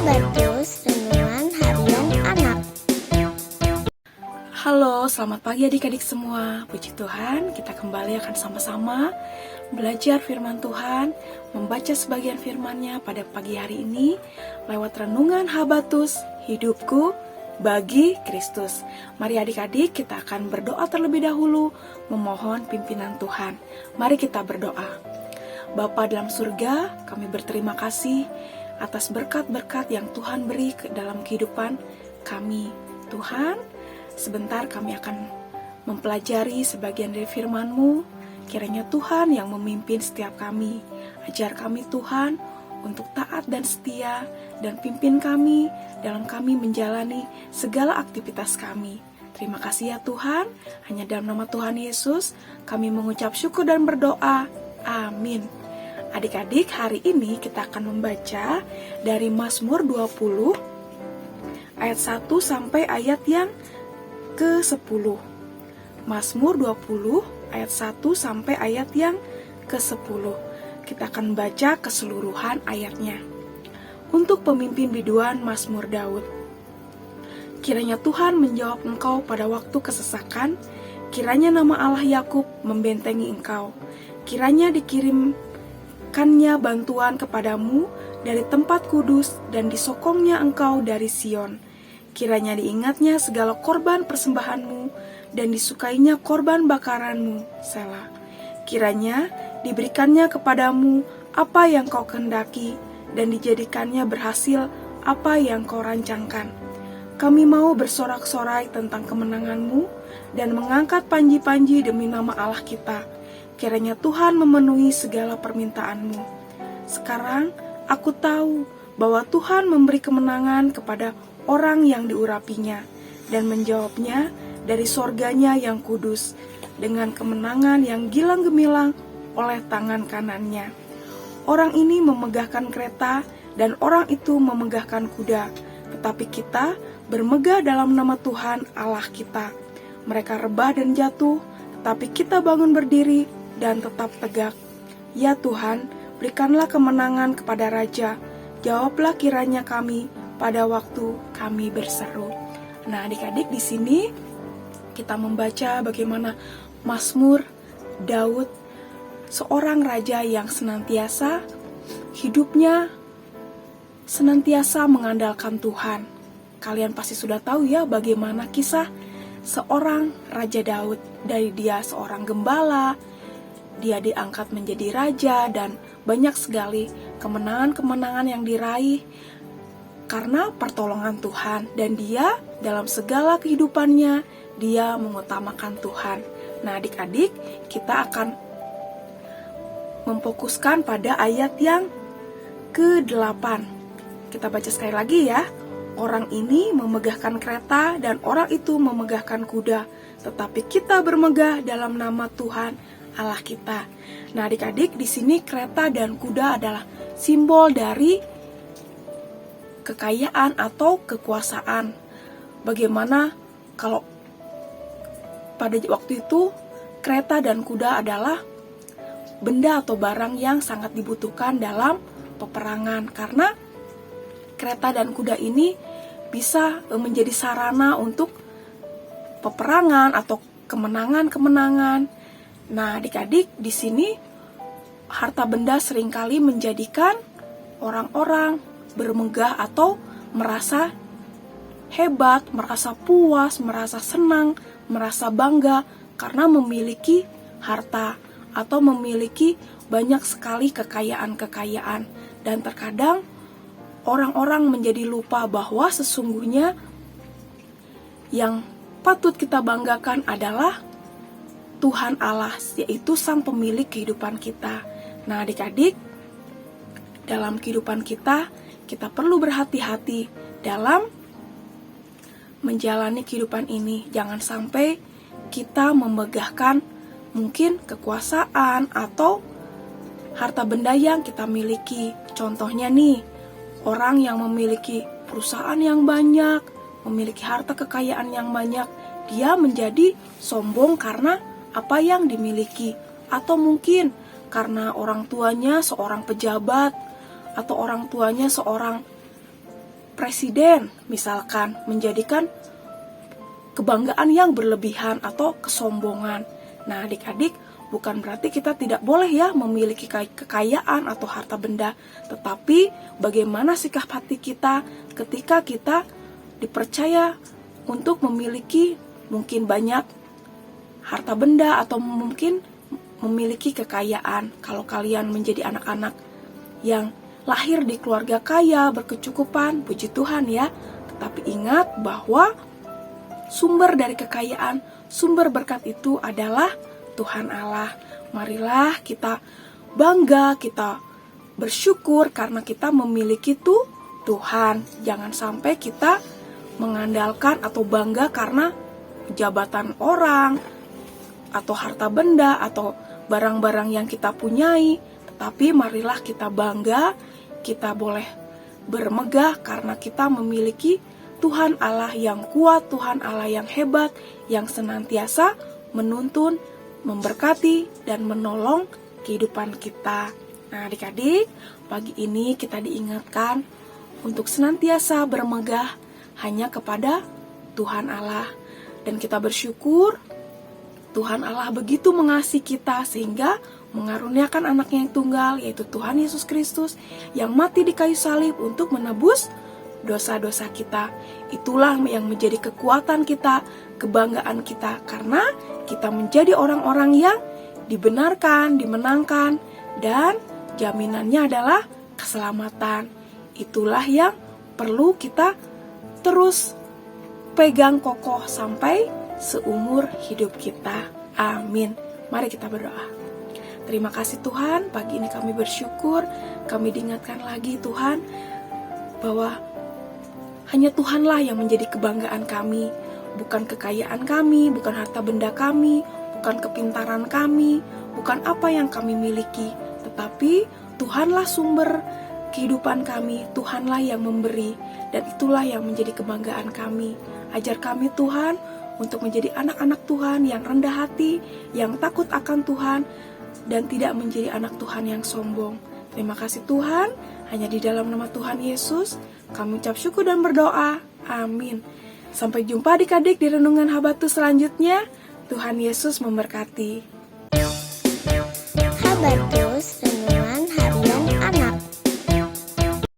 Habatus Renungan Harian Anak. Halo, selamat pagi adik-adik semua. Puji Tuhan, kita kembali akan sama-sama belajar firman Tuhan, membaca sebagian firman-Nya pada pagi hari ini lewat renungan Habatus Hidupku bagi Kristus. Mari adik-adik, kita akan berdoa terlebih dahulu, memohon pimpinan Tuhan. Mari kita berdoa. Bapa dalam surga, kami berterima kasih atas berkat-berkat yang Tuhan beri ke dalam kehidupan kami. Tuhan, sebentar kami akan mempelajari sebagian dari firman-Mu. Kiranya Tuhan yang memimpin setiap kami. Ajar kami Tuhan untuk taat dan setia, dan pimpin kami dalam kami menjalani segala aktivitas kami. Terima kasih ya Tuhan. Hanya dalam nama Tuhan Yesus kami mengucap syukur dan berdoa. Amin. Adik-adik, hari ini kita akan membaca dari Mazmur 20 ayat 1 sampai ayat yang ke-10. Mazmur 20 ayat 1 sampai ayat yang ke-10. Kita akan baca keseluruhan ayatnya. Untuk pemimpin biduan Mazmur Daud. Kiranya Tuhan menjawab engkau pada waktu kesesakan, kiranya nama Allah Yakub membentengi engkau, kiranya dikirimkannya bantuan kepadamu dari tempat kudus dan disokongnya engkau dari Sion. Kiranya diingatnya segala korban persembahanmu dan disukainya korban bakaranmu, Selah. Kiranya diberikannya kepadamu apa yang kau kehendaki dan dijadikannya berhasil apa yang kau rancangkan. Kami mau bersorak-sorai tentang kemenanganmu dan mengangkat panji-panji demi nama Allah kita. Kiranya Tuhan memenuhi segala permintaanmu. Sekarang aku tahu bahwa Tuhan memberi kemenangan kepada orang yang diurapinya dan menjawabnya dari sorganya yang kudus dengan kemenangan yang gilang gemilang oleh tangan kanannya. Orang ini memegahkan kereta dan orang itu memegahkan kuda, tetapi kita bermegah dalam nama Tuhan Allah kita. Mereka rebah dan jatuh, tetapi kita bangun berdiri dan tetap tegak. Ya Tuhan, berikanlah kemenangan kepada Raja, jawablah kiranya kami pada waktu kami berseru. Nah, adik-adik, di sini kita membaca bagaimana Mazmur Daud, seorang raja yang senantiasa hidupnya senantiasa mengandalkan Tuhan. Kalian pasti sudah tahu ya bagaimana kisah seorang Raja Daud. Dari dia seorang gembala, dia diangkat menjadi raja, dan banyak sekali kemenangan-kemenangan yang diraih karena pertolongan Tuhan. Dan dia dalam segala kehidupannya, dia mengutamakan Tuhan. Nah adik-adik, kita akan memfokuskan pada ayat yang ke-8. Kita baca sekali lagi ya. Orang ini memegahkan kereta dan orang itu memegahkan kuda, tetapi kita bermegah dalam nama Tuhan Allah kita. Nah adik-adik, di sini kereta dan kuda adalah simbol dari kekayaan atau kekuasaan. Bagaimana kalau pada waktu itu kereta dan kuda adalah benda atau barang yang sangat dibutuhkan dalam peperangan, karena kereta dan kuda ini bisa menjadi sarana untuk peperangan atau kemenangan-kemenangan. Nah, adik-adik, di sini harta benda seringkali menjadikan orang-orang bermegah atau merasa hebat, merasa puas, merasa senang, merasa bangga karena memiliki harta atau memiliki banyak sekali kekayaan-kekayaan. Dan terkadang orang-orang menjadi lupa bahwa sesungguhnya yang patut kita banggakan adalah Tuhan Allah, yaitu Sang Pemilik kehidupan kita. Nah adik-adik, dalam kehidupan kita, kita perlu berhati-hati dalam menjalani kehidupan ini. Jangan sampai kita memegahkan mungkin kekuasaan atau harta benda yang kita miliki. Contohnya nih, orang yang memiliki perusahaan yang banyak, memiliki harta kekayaan yang banyak, dia menjadi sombong karena apa yang dimiliki. Atau mungkin karena orang tuanya seorang pejabat, atau orang tuanya seorang presiden misalkan menjadikan kebanggaan yang berlebihan atau kesombongan. Nah, adik-adik, bukan berarti kita tidak boleh ya memiliki kekayaan atau harta benda, tetapi bagaimana sikap hati kita ketika kita dipercaya untuk memiliki mungkin banyak harta benda atau mungkin memiliki kekayaan. Kalau kalian menjadi anak-anak yang lahir di keluarga kaya, berkecukupan, puji Tuhan ya. Tetapi ingat bahwa sumber dari kekayaan, sumber berkat itu adalah Tuhan Allah. Marilah kita bangga, kita bersyukur karena kita memiliki Tuhan. Jangan sampai kita mengandalkan atau bangga karena jabatan orang, atau harta benda, atau barang-barang yang kita punyai. Tetapi marilah kita bangga, kita boleh bermegah karena kita memiliki Tuhan Allah yang kuat, Tuhan Allah yang hebat, yang senantiasa menuntun, memberkati, dan menolong kehidupan kita. Nah, adik-adik, pagi ini kita diingatkan untuk senantiasa bermegah hanya kepada Tuhan Allah. Dan kita bersyukur Tuhan Allah begitu mengasihi kita sehingga mengaruniakan anaknya yang tunggal, yaitu Tuhan Yesus Kristus, yang mati di kayu salib untuk menebus dosa-dosa kita. Itulah yang menjadi kekuatan kita, kebanggaan kita, karena kita menjadi orang-orang yang dibenarkan, dimenangkan, dan jaminannya adalah keselamatan. Itulah yang perlu kita terus pegang kokoh sampai seumur hidup kita. Amin. Mari kita berdoa. Terima kasih Tuhan, pagi ini kami bersyukur, kami diingatkan lagi Tuhan, bahwa hanya Tuhanlah yang menjadi kebanggaan kami, bukan kekayaan kami, bukan harta benda kami, bukan kepintaran kami, bukan apa yang kami miliki, tetapi Tuhanlah sumber kehidupan kami, Tuhanlah yang memberi, dan itulah yang menjadi kebanggaan kami. Ajar kami Tuhan untuk menjadi anak-anak Tuhan yang rendah hati, yang takut akan Tuhan, dan tidak menjadi anak Tuhan yang sombong. Terima kasih Tuhan, hanya di dalam nama Tuhan Yesus kami ucap syukur dan berdoa. Amin. Sampai jumpa adik-adik di Renungan Habatus selanjutnya. Tuhan Yesus memberkati. Habatus Renungan Harian Anak.